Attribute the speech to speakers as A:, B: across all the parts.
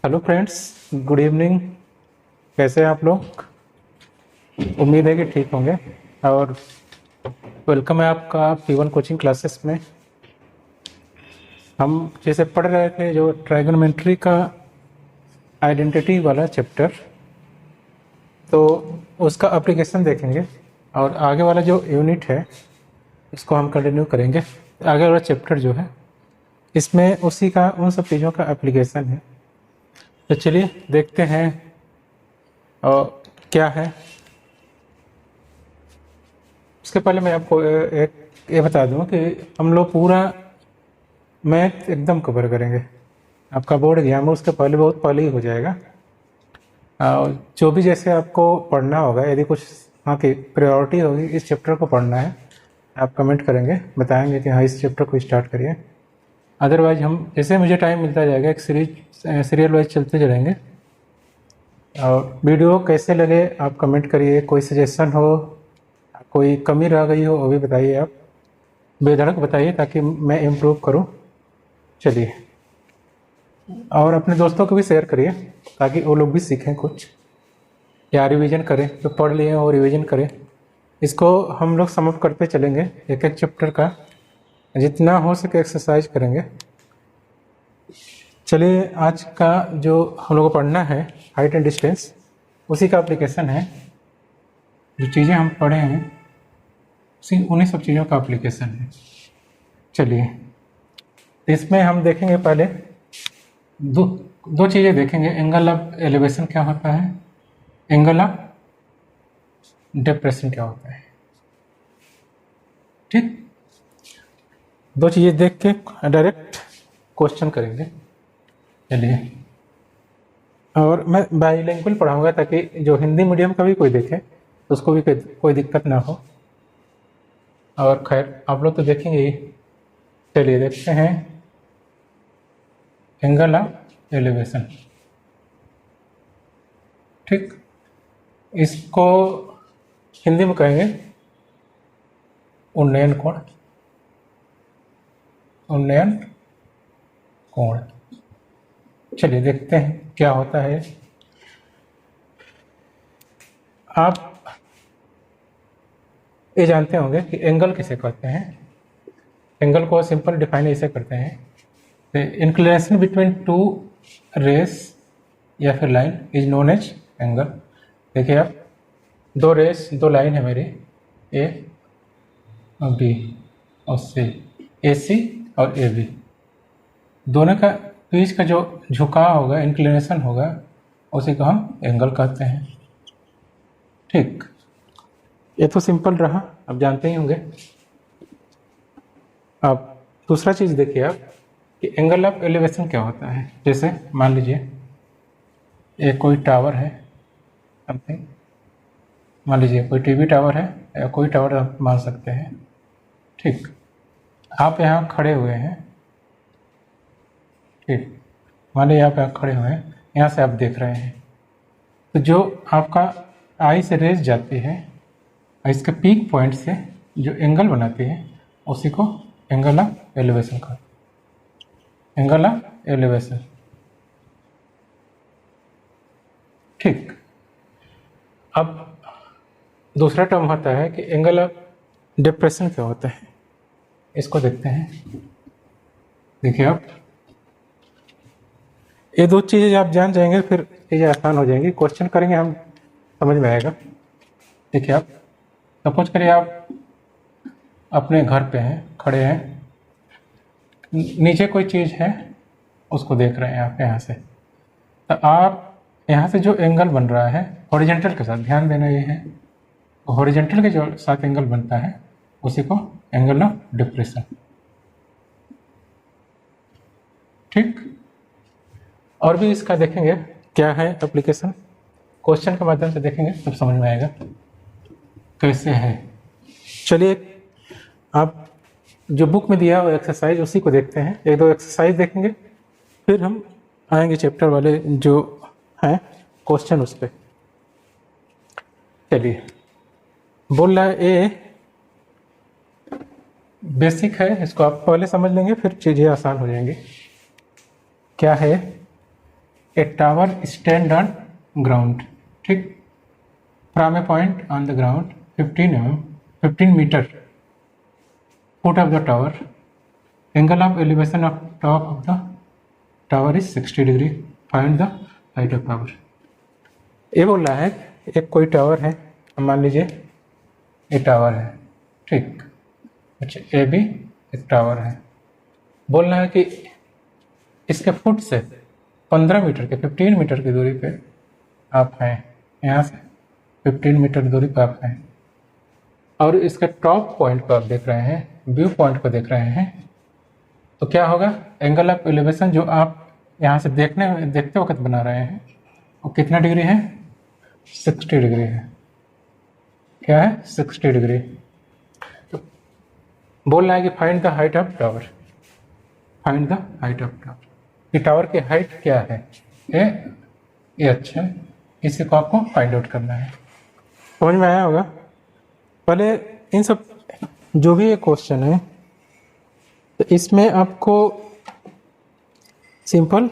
A: Hello friends, good evening. कैसे हैं आप लोग? उम्मीद है कि ठीक होंगे। और वेलकम है आपका P1 कोचिंग क्लासेस में। हम जैसे पढ़ रहे थे जो ट्राइगोनोमेट्री का आइडेंटिटी वाला चैप्टर, तो उसका एप्लीकेशन देखेंगे और आगे वाला जो यूनिट है इसको हम कंटिन्यू करेंगे। आगे वाला चैप्टर जो है इसमें उसी का उन सब चीज़ों का एप्लीकेशन है। तो चलिए देखते हैं और क्या है। उसके पहले मैं आपको एक ये बता दूं कि हम लोग पूरा मैथ एकदम कवर करेंगे। आपका बोर्ड एग्जाम है उसके पहले, बहुत पहले ही हो जाएगा। और जो भी जैसे आपको पढ़ना होगा, यदि कुछ हाँ की प्रायोरिटी होगी इस चैप्टर को पढ़ना है, आप कमेंट करेंगे, बताएंगे कि हाँ इस चैप्टर को स्टार्ट करिए। अदरवाइज हम जैसे मुझे टाइम मिलता जाएगा एक सीरियल वाइज चलते चलेंगे। और वीडियो कैसे लगे आप कमेंट करिए। कोई सजेशन हो, कोई कमी रह गई हो वो भी बताइए, आप बेधड़क बताइए ताकि मैं इम्प्रूव करूं। चलिए, और अपने दोस्तों को भी शेयर करिए ताकि वो लोग भी सीखें कुछ या रिवीजन करें, जो पढ़ लिए और रिवीजन करें। इसको हम लोग समअप करते चलेंगे, एक एक चैप्टर का जितना हो सके एक्सरसाइज करेंगे। चलिए, आज का जो हम लोग को पढ़ना है हाइट एंड डिस्टेंस, उसी का एप्लीकेशन है। जो चीज़ें हम पढ़े हैं उन्हीं सब चीज़ों का एप्लीकेशन है। चलिए, इसमें हम देखेंगे पहले दो चीज़ें देखेंगे। एंगल ऑफ एलिवेशन क्या होता है, एंगल ऑफ डिप्रेशन क्या होता है। ठीक, दो चीज़ें देख के डायरेक्ट क्वेश्चन करेंगे। चलिए, और मैं बाईलिंगुअल पढ़ाऊंगा ताकि जो हिंदी मीडियम का भी कोई देखे तो उसको भी कोई दिक्कत ना हो। और खैर आप लोग तो देखेंगे ही। चलिए देखते हैं एंगल ऑफ एलिवेशन। ठीक, इसको हिंदी में कहेंगे उन्नयन कोण। उन्नयन कोण। चलिए देखते हैं क्या होता है। आप ये जानते होंगे कि एंगल किसे कहते हैं। एंगल को सिंपल डिफाइन ऐसे करते हैं, इंक्लिनेशन बिटवीन टू रेस या फिर line is known as angle. देखिए आप, दो रेस, दो लाइन है मेरी, ए और बी और सी, ए सी और ए बी। दोनों का बीच का जो झुकाव होगा, इंक्लिनेशन होगा, उसी को हम एंगल कहते हैं। ठीक, ये तो सिंपल रहा, आप जानते ही होंगे। अब दूसरा चीज़ देखिए आप कि एंगल ऑफ एलिवेशन क्या होता है। जैसे मान लीजिए एक कोई टावर है, समथिंग, मान लीजिए कोई टीवी टावर है या कोई टावर आप मान सकते हैं। ठीक, आप यहाँ खड़े हुए हैं। ठीक, मान लीजिए आप यहाँ खड़े हुए हैं, यहाँ से आप देख रहे हैं, तो जो आपका आई से रेज जाती है, इसके पीक पॉइंट से जो एंगल बनाती है उसी को एंगल ऑफ एलिवेशन कहते हैं। Angle of elevation. ठीक, अब दूसरा टर्म होता है कि एंगल ऑफ डिप्रेशन क्या होता है। इसको देखते हैं। देखिए आप, ये दो चीज़ें आप जान जाएंगे फिर चीज़ें आसान हो जाएंगी। क्वेश्चन करेंगे हम, समझ में आएगा। देखिए आप, सपोज करिए आप अपने घर पे हैं, खड़े हैं, नीचे कोई चीज़ है उसको देख रहे हैं आप यहाँ से। तो आप यहाँ से जो एंगल बन रहा है हॉरिजॉन्टल के साथ, ध्यान देना ये है, हॉरिजॉन्टल के जो साथ एंगल बनता है उसी को एंगल ऑफ डिप्रेशन। ठीक, और भी इसका देखेंगे क्या है एप्लीकेशन, क्वेश्चन के माध्यम से देखेंगे तब समझ में आएगा कैसे है। चलिए, आप जो बुक में दिया हुआ एक्सरसाइज उसी को देखते हैं। एक दो एक्सरसाइज देखेंगे फिर हम आएंगे चैप्टर वाले जो हैं क्वेश्चन उस पर। चलिए, बोल रहा है ए बेसिक है, इसको आप पहले समझ लेंगे फिर चीज़ें आसान हो जाएंगी। क्या है, a tower stand on ground, ठीक, from a point on the ground 15 metre foot of the tower, angle of elevation of top of the tower is 60 degree, find the height of tower. ये बोल रहा है एक कोई tower है, मान लीजिए ये टावर है, ठीक, अच्छा ये भी एक टावर है, बोल रहा है कि इसके फुट से 15 मीटर के 15 मीटर की दूरी पे आप हैं, यहाँ से 15 मीटर की दूरी पे आप हैं, और इसके टॉप पॉइंट पर आप देख रहे हैं, व्यू पॉइंट पर देख रहे हैं, तो क्या होगा, एंगल ऑफ एलिवेशन जो आप यहाँ से देखते वक्त बना रहे हैं वो कितना डिग्री है, 60 डिग्री है। क्या है, 60 डिग्री। तो बोल रहा है कि find the height of tower, find the height of tower, कि टावर की हाइट क्या है, ये अच्छा है, इसी को आपको फाइंड आउट करना है। समझ में आया होगा। पहले इन सब जो भी ये क्वेश्चन है तो इसमें आपको सिंपल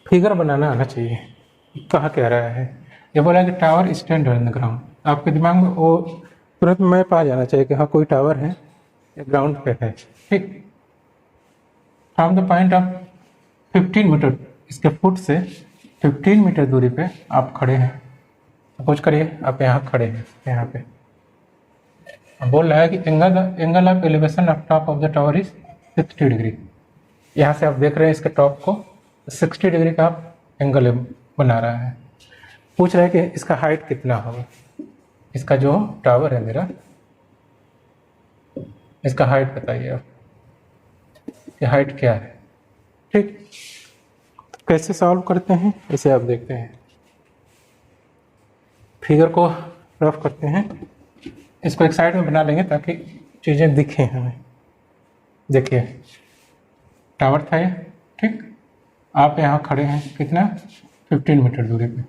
A: फिगर बनाना आना चाहिए, कहाँ कह रहा है। ये बोला कि tower stand on the ground, आपके दिमाग में वो तुरंत मैप आ जाना चाहिए कि हाँ कोई टावर है, ये ग्राउंड पे है, ठीक। From the point of 15 metre, इसके फुट से 15 मीटर दूरी पे आप खड़े हैं। सपोज करिए आप यहाँ खड़े हैं, यहाँ पे बोल रहा है कि angle of elevation of top of the tower is 60 degree. यहाँ से आप देख रहे हैं इसके टॉप को 60 डिग्री का आप एंगल बना रहा है। पूछ रहा है कि इसका हाइट कितना होगा, इसका जो टावर है मेरा, इसका हाइट बताइए आप, कि हाइट क्या है, ठीक। कैसे सॉल्व करते हैं इसे आप देखते हैं, फिगर को रफ करते हैं, इसको एक साइड में बना लेंगे ताकि चीज़ें दिखें हमें। देखिए टावर था ये, ठीक, आप यहाँ खड़े हैं कितना, 15 मीटर दूरी पे,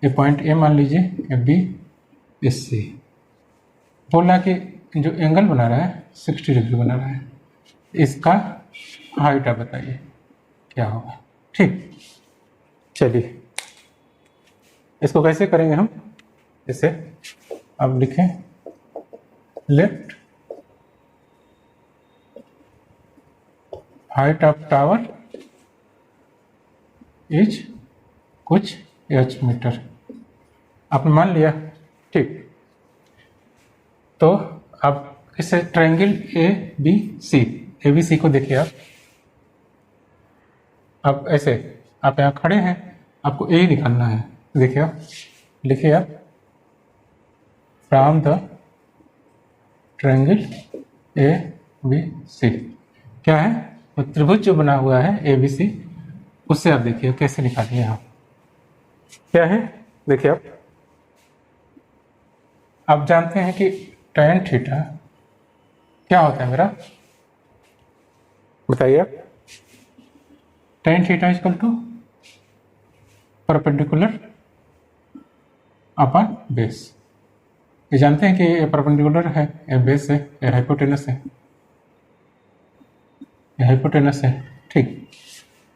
A: ये पॉइंट ए मान लीजिए, ये बी, ये सी। बोल रहा कि जो एंगल बना रहा है 60 डिग्री बना रहा है, इसका हाइट आप बताइए क्या होगा, ठीक। चलिए इसको कैसे करेंगे हम, इसे अब लिखें, left height of tower is कुछ h मीटर, आपने मान लिया, ठीक। तो आप इसे ट्रायंगल ए बी सी को देखिए आप ऐसे, आप यहाँ खड़े हैं, आपको ए निकालना है, देखिए आप, लिखिए आप, from the triangle A B C, क्या है, वो त्रिभुज जो बना हुआ है ए बी सी, उससे आप देखिए कैसे निकालिए आप, क्या है, देखिए आप जानते हैं कि tan थीटा क्या होता है मेरा, बताइए आप, tan theta equal to perpendicular upon base. ये जानते हैं कि ये परपेंडिकुलर है, ये बेस है, ये हाइपोटेनस है, ये हाइपोटेनस है, ठीक।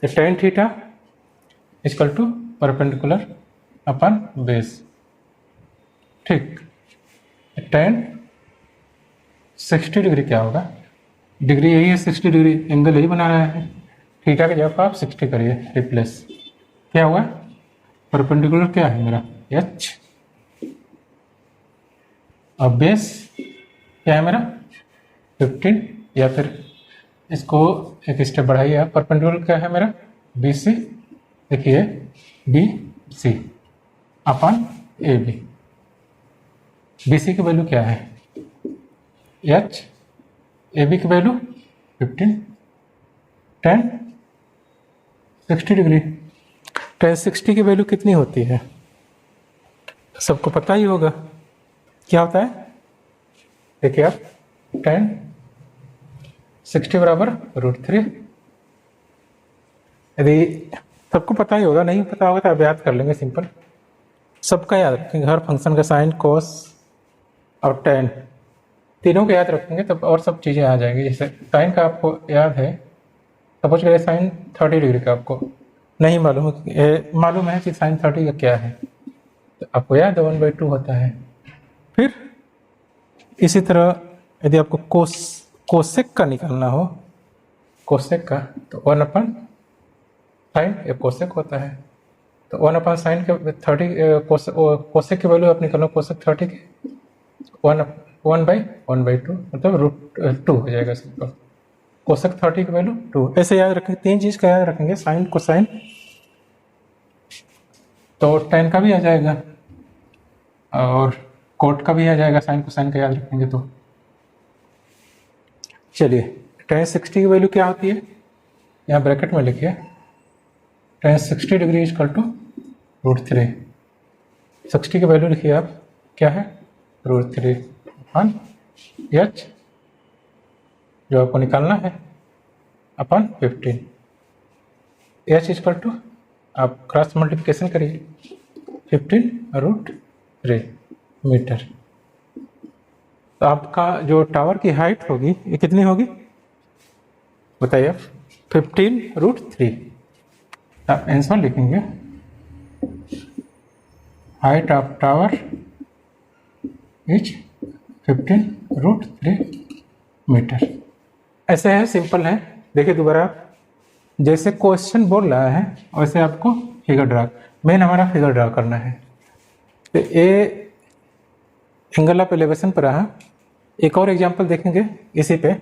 A: ये tan theta equal to perpendicular upon base, ठीक। tan 60 डिग्री क्या होगा, डिग्री यही है 60 डिग्री, एंगल यही बना रहा है, थीटा के जगह आप 60 करिए रिप्लेस, क्या हुआ, परपेंडिकुलर क्या है मेरा h, और बेस क्या है मेरा 15, या फिर इसको एक स्टेप बढ़ाइए आप, परपेंडिकुलर क्या है मेरा BC, देखिए BC अपन AB, BC की वैल्यू क्या है h, AB की वैल्यू 15, tan 60 डिग्री, tan 60 की वैल्यू कितनी होती है सबको पता ही होगा, क्या होता है, देखिए आप, tan 60 बराबर √3। यदि सबको पता ही होगा, नहीं पता होगा तो आप याद कर लेंगे, सिंपल सबका याद रखेंगे, हर फंक्शन का साइन, कोस और tan तीनों को याद रखेंगे तब और सब चीज़ें आ जाएंगी। जैसे साइन का आपको याद है, सपोज करिए साइन 30 डिग्री का आपको नहीं मालूम है, मालूम है कि साइन 30 का क्या है, तो आपको याद है 1/2 होता है। फिर इसी तरह यदि आपको कोसेक का निकालना हो, कोसेक का, तो 1/sin या कोसेक होता है, तो 1/sin के 30 कोसेक की वैल्यू आप निकालो, कोसेक 30 की 1/2 मतलब √2 हो जाएगा सिंपल। कोसेक 30 की वैल्यू 2। ऐसे याद रखेंगे, 3 चीज का याद रखेंगे, साइन कोसाइन, तो tan का भी आ जाएगा और कोट का भी आ जाएगा, साइन कोसाइन का याद रखेंगे तो। चलिए tan 60 की वैल्यू क्या होती है, यहाँ ब्रैकेट में लिखिए, tan 60 degree is equal to √3। 60 की वैल्यू लिखिए आप, क्या है, √3/h, जो आपको निकालना है, अपन 15। h इक्वल टू, आप क्रॉस मल्टीप्लिकेशन करिए, 15√3 मीटर। तो आपका जो टावर की हाइट होगी ये कितनी होगी बताइए आप, 15√3। आप आंसर लिखेंगे, height of tower is 15√3 metre. ऐसे है, सिंपल है। देखिए दोबारा, जैसे क्वेश्चन बोल रहा है वैसे आपको फिगर ड्रा, मेन हमारा फिगर ड्रा करना है। तो ये एंगल ऑफ एलिवेशन पर रहा, एक और एग्जांपल देखेंगे इसी पे,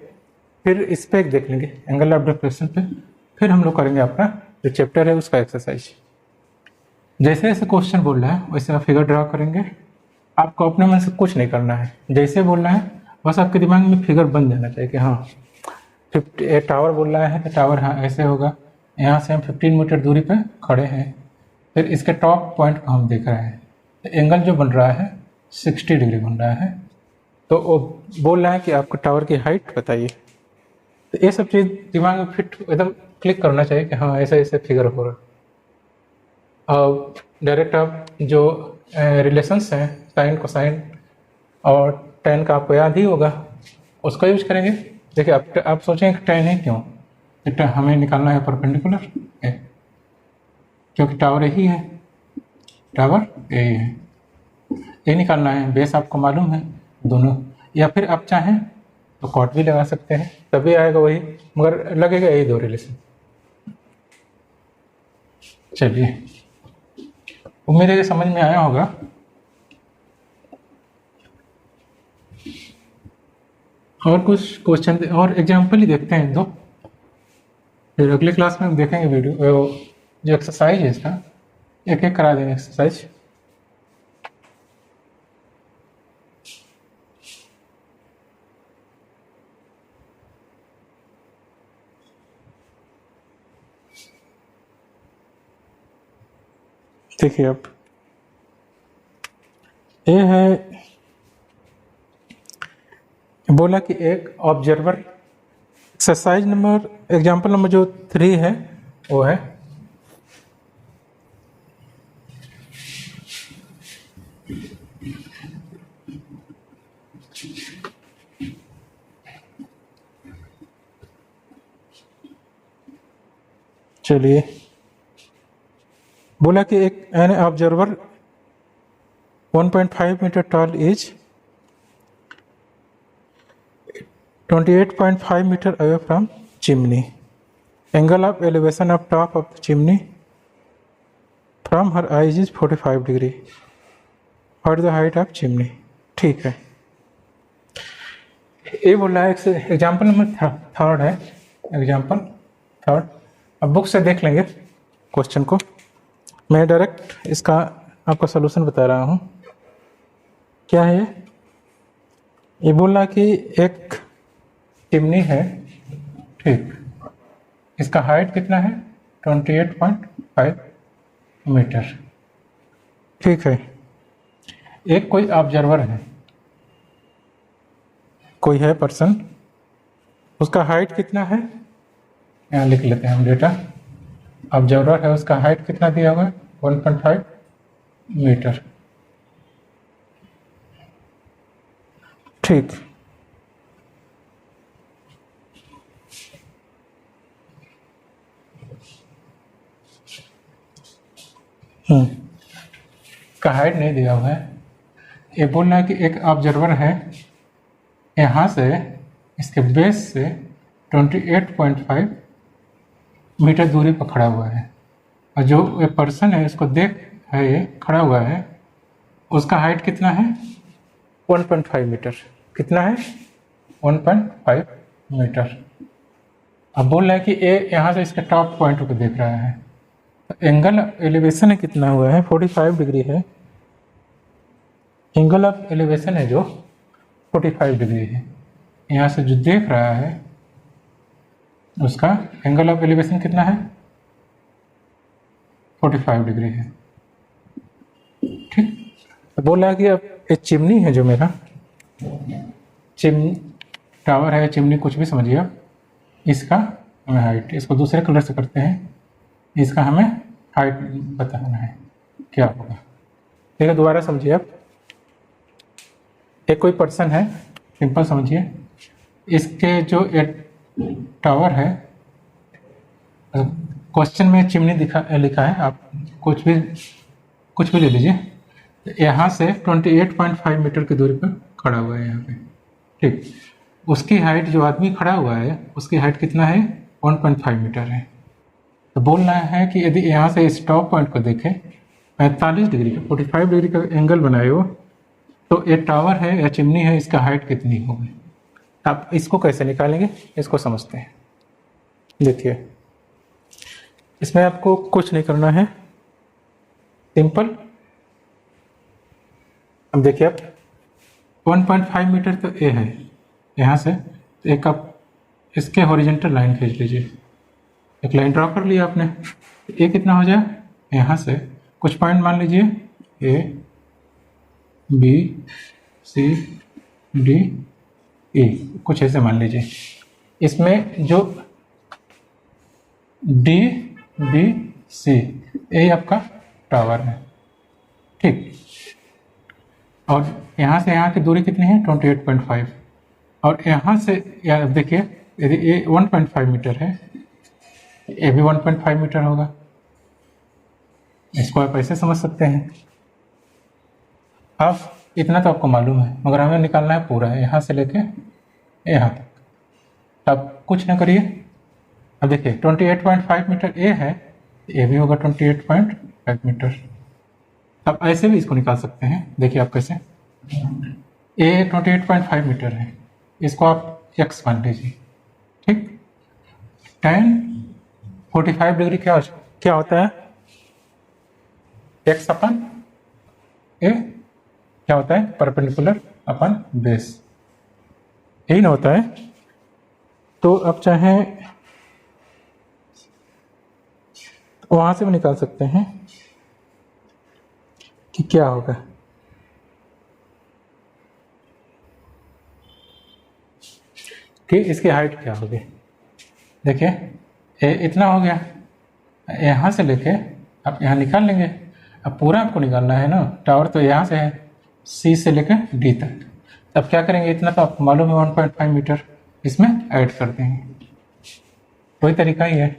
A: फिर इस पे एक देख लेंगे एंगल ऑफ डिफ्लेक्शन पे, फिर हम लोग करेंगे अपना जो चैप्टर है उसका एक्सरसाइज। जैसे जैसे क्वेश्चन बोल रहा है वैसे आप फिगर ड्रा करेंगे, आपको अपने मन से कुछ नहीं करना है, जैसे बोल रहा है बस आपके दिमाग में फिगर बन जाना चाहिए कि हाँ 50 टावर बोल रहा है तो टावर हाँ ऐसे होगा, यहाँ से हम 15 मीटर दूरी पे खड़े हैं, फिर इसके टॉप पॉइंट को हम देख रहे हैं, तो एंगल जो बन रहा है 60 डिग्री बन रहा है। तो वो बोल रहा है कि आपको टावर की हाइट बताइए, तो ये सब चीज़ दिमाग में फिट एकदम क्लिक करना चाहिए कि हाँ ऐसे ऐसे फिगर हो रहा। और डायरेक्ट आप जो रिलेशंस हैं साइन कोसाइन और tan का आपको याद ही होगा, उसका यूज करेंगे। देखिए आप सोचेंगे tan है क्यों, तो हमें निकालना है परपेंडिकुलर, क्योंकि टावर यही है, टावर यही है, ये निकालना है, बेस आपको मालूम है दोनों, या फिर आप चाहें तो कॉट भी लगा सकते हैं, तभी आएगा वही, मगर लगेगा यही दो रिलेशन। चलिए, उम्मीद है कि समझ में आया होगा। और कुछ क्वेश्चन और एग्जाम्पल ही देखते हैं दो, फिर अगली क्लास में हम देखेंगे वीडियो जो एक्सरसाइज है इसका, एक एक करा देंगे एक्सरसाइज। देखिए अब ये है, बोला कि एक observer, exercise number example number जो 3 है वो है, चलिए बोला कि एक an observer 1.5 metre tall is 28.5 metre away from chimney, angle of elevation of top of the chimney from her eyes is 45 degree, और द हाइट ऑफ चिमनी। ठीक है, ये बोल रहा है, एग्जाम्पल नंबर 3 है, एग्जाम्पल 3। अब बुक से देख लेंगे क्वेश्चन को, मैं डायरेक्ट इसका आपको सलूशन बता रहा हूँ। क्या है ये बोल रहा कि एक चिमनी है, ठीक, इसका हाइट कितना है 28.5 मीटर, ठीक है। एक कोई ऑब्जर्वर है, कोई है पर्सन, उसका हाइट कितना है, यहाँ लिख लेते हैं हम डेटा, ऑब्जर्वर है उसका हाइट कितना दिया हुआ है 1.5 मीटर, ठीक। का हाइट नहीं दिया हुआ है। ये बोल रहा है कि एक ऑब्जर्वर है, यहाँ से इसके बेस से 28.5 मीटर दूरी पर खड़ा हुआ है, और जो ये पर्सन है इसको देख है ये खड़ा हुआ है, उसका हाइट कितना है 1.5 मीटर। कितना है 1.5 मीटर। अब बोल रहा है कि ये यहाँ से इसके टॉप पॉइंट को देख रहा है, तो एंगल एलिवेशन कितना हुआ है 45 डिग्री है। एंगल ऑफ एलिवेशन है जो 45 डिग्री है। यहाँ से जो देख रहा है उसका एंगल ऑफ एलिवेशन कितना है 45 डिग्री है। ठीक, तो बोल रहा है कि अब ये चिमनी है जो मेरा टावर है, चिमनी कुछ भी समझिए आप, इसका हमें हाइट, इसको दूसरे कलर से करते हैं, इसका हमें हाइट बताना है क्या होगा। ठीक है, दोबारा समझिए आप। एक कोई पर्सन है, सिंपल समझिए, इसके जो टावर है, क्वेश्चन में चिमनी लिखा है, आप कुछ भी ले लीजिए। यहाँ से 28.5 मीटर की दूरी पर खड़ा हुआ है यहाँ पे। ठीक, उसकी हाइट, जो आदमी खड़ा हुआ है उसकी हाइट कितना है 1.5 मीटर है। तो बोलना है कि यदि यहाँ से इस टॉप पॉइंट को देखें 45 डिग्री का 45 डिग्री का एंगल बनाए हो, तो ये टावर है या चिमनी है, इसका हाइट कितनी होगी। आप इसको कैसे निकालेंगे, इसको समझते हैं। देखिए, इसमें आपको कुछ नहीं करना है, सिंपल। अब देखिए, आप 1.5 मीटर तो ए है, यहाँ से तो एक आप इसके हॉरिजेंटल लाइन खींच लीजिए। एक लाइन ड्रॉ कर लिया आपने, ए कितना हो जाए, यहाँ से कुछ पॉइंट मान लीजिए, ए बी सी डी ई, कुछ ऐसे मान लीजिए। इसमें जो डी बी सी, ये आपका टावर है। ठीक, और यहाँ से यहाँ की दूरी कितनी है 28.5, और यहाँ से देखिए, यदि ये 1.5 मीटर है, ये भी 1.5 मीटर होगा। इसको आप ऐसे समझ सकते हैं। अब इतना तो आपको मालूम है, मगर हमें निकालना है पूरा, यहाँ से लेके यहाँ तक। तब कुछ ना करिए, अब देखिए 28.5 मीटर ए है, ए भी होगा 28.5 मीटर। अब ऐसे भी इसको निकाल सकते हैं। देखिए आप कैसे, ए 28.5 मीटर है, इसको आप एक्स मान लीजिए। ठीक, tan 45 डिग्री क्या होता है, एक्स अपन ए क्या होता है, परपेंडिकुलर अपन बेस, यही ना होता है। तो अब चाहे वहां से भी निकाल सकते हैं कि क्या होगा। कि इसकी हाइट क्या होगी। देखिए, ये इतना हो गया, यहाँ से लेके आप यहाँ निकाल लेंगे। अब पूरा आपको निकालना है ना, टावर तो यहाँ से है सी से लेकर डी तक। अब क्या करेंगे, इतना तो आपको मालूम है 1.5 मीटर, इसमें ऐड कर देंगे। वही तरीका ही है।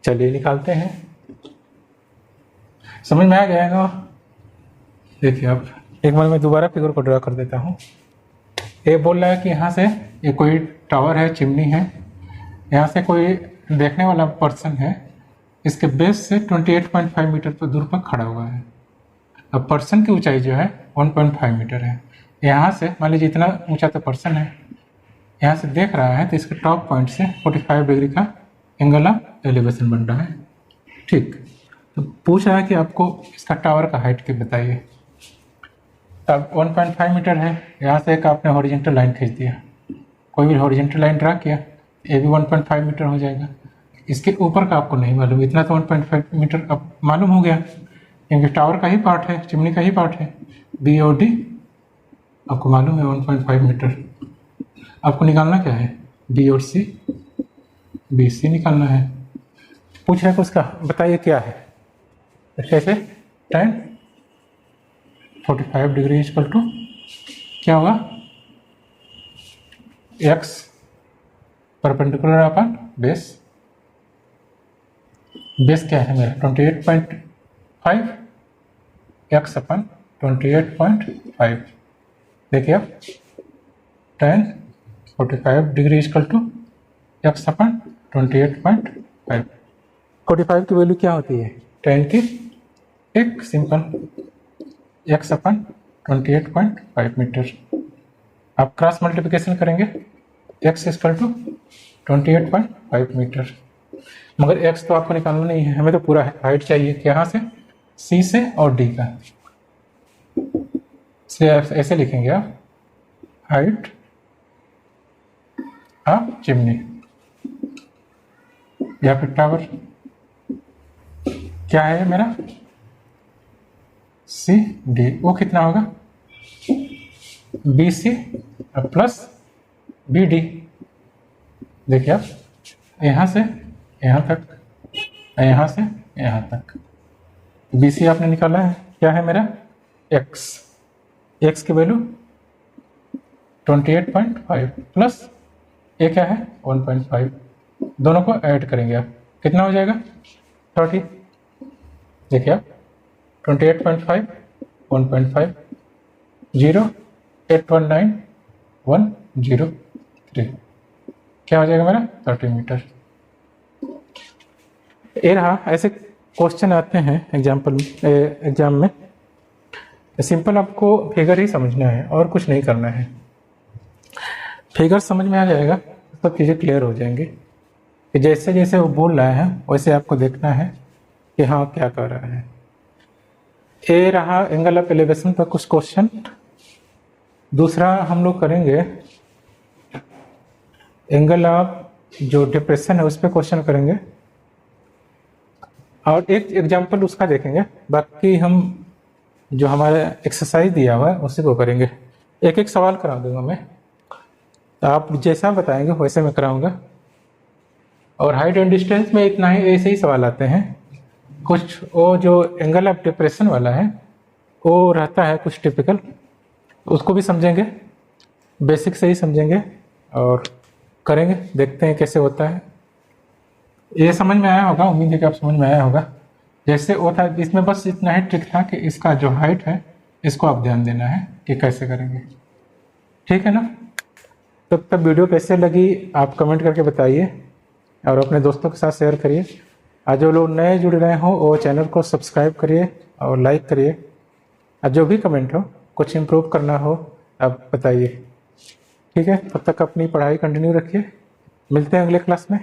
A: चलिए निकालते हैं, समझ में आ जाएगा। देखिए, अब एक बार मैं दोबारा फिगर को ड्रा कर देता हूँ। ये बोल रहा है कि यहाँ से ये कोई टावर है, चिमनी है, यहाँ से कोई देखने वाला पर्सन है, इसके बेस से 28.5 मीटर पर दूर पर खड़ा हुआ है। अब पर्सन की ऊंचाई जो है 1.5 मीटर है। यहाँ से मान लीजिए इतना ऊंचा तो पर्सन है, यहाँ से देख रहा है, तो इसके टॉप पॉइंट से 45 डिग्री का एंगल ऑफ एलिवेशन बन रहा है। ठीक, तो पूछ रहा है कि आपको इसका टावर का हाइट क्या बताइए। अब 1.5 मीटर है, यहाँ से एक आपने हॉरिजेंटल लाइन खींच दिया, कोई भी हॉरिजेंटल लाइन ड्रा किया, ये भी 1.5 मीटर हो जाएगा। इसके ऊपर का आपको नहीं मालूम, इतना तो 1.5 मीटर अब मालूम हो गया, क्योंकि टावर का ही पार्ट है, चिमनी का ही पार्ट है। बी और डी आपको मालूम है 1.5 मीटर। आपको निकालना क्या है, बी और सी, बी सी निकालना है। पूछ रहे हैं उसका बताइए क्या है, कैसे, tan 45 डिग्री इक्वल टू क्या होगा, x perpendicular upon base base क्या है मेरा 28.5 एक्स अपन 28.5। देखिए अब tan 45 degree equal to x अपन 28.5। 45 की वैल्यू क्या होती है? tan की एक सिंपल एक्स अपन 28.5 मीटर। आप क्रॉस मल्टीप्लिकेशन करेंगे एक्स इक्वल टू 28.5 मीटर। मगर एक्स तो आपको निकालना नहीं है, हमें तो पूरा हाइट चाहिए। कहाँ से? सी से और डी का। इसलिए ऐसे लिखेंगे आप, हाइट ऑफ चिमनी या फिर टावर। क्या है मेरा? C D. वो कितना होगा? B C plus B D. देखिए आप, यहाँ से यहाँ तक, यहाँ से यहाँ तक। बी सी आपने निकाला है, क्या है मेरा? एक्स। एक्स की वैल्यू 28.5 प्लस ये क्या है? 1.5। दोनों को ऐड करेंगे आप, कितना हो जाएगा? 30। देखिए आप 28.5 1.5 0 819.103 क्या हो जाएगा मेरा? 30 मीटर। ये रहा। ऐसे क्वेश्चन आते हैं एग्जाम में। सिंपल आपको फिगर ही समझना है और कुछ नहीं करना है। फिगर समझ में आ जाएगा तो सब चीज़ें क्लियर हो जाएंगी कि जैसे जैसे वो बोल रहा है वैसे आपको देखना है कि हाँ क्या कर रहा है। ये रहा एंगल ऑफ एलिवेशन पर कुछ क्वेश्चन। दूसरा हम लोग करेंगे एंगल ऑफ जो डिप्रेशन है उस पर क्वेश्चन करेंगे और एक एग्जाम्पल उसका देखेंगे। बाकी हम जो हमारा एक्सरसाइज दिया हुआ है उसी को करेंगे। एक एक सवाल करा दूंगा मैं, तो आप जैसा बताएंगे वैसे मैं कराऊंगा। और हाइट एंड डिस्टेंस में इतना ही, ऐसे ही सवाल आते हैं। कुछ वो जो एंगल ऑफ डिप्रेशन वाला है वो रहता है कुछ टिपिकल, उसको भी समझेंगे, बेसिक से ही समझेंगे और करेंगे। देखते हैं कैसे होता है। ये समझ में आया होगा, उम्मीद है कि आप समझ में आया होगा। जैसे वो था, इसमें बस इतना ही ट्रिक था कि इसका जो हाइट है इसको आप ध्यान देना है कि कैसे करेंगे। ठीक है ना? तब वीडियो कैसे लगी आप कमेंट करके बताइए और अपने दोस्तों के साथ शेयर करिए। और जो लोग नए जुड़ रहे हो वो चैनल को सब्सक्राइब करिए और लाइक करिए। और जो भी कमेंट हो, कुछ इम्प्रूव करना हो आप बताइए। ठीक है, तब तक अपनी पढ़ाई कंटिन्यू रखिए। मिलते हैं अगले क्लास में।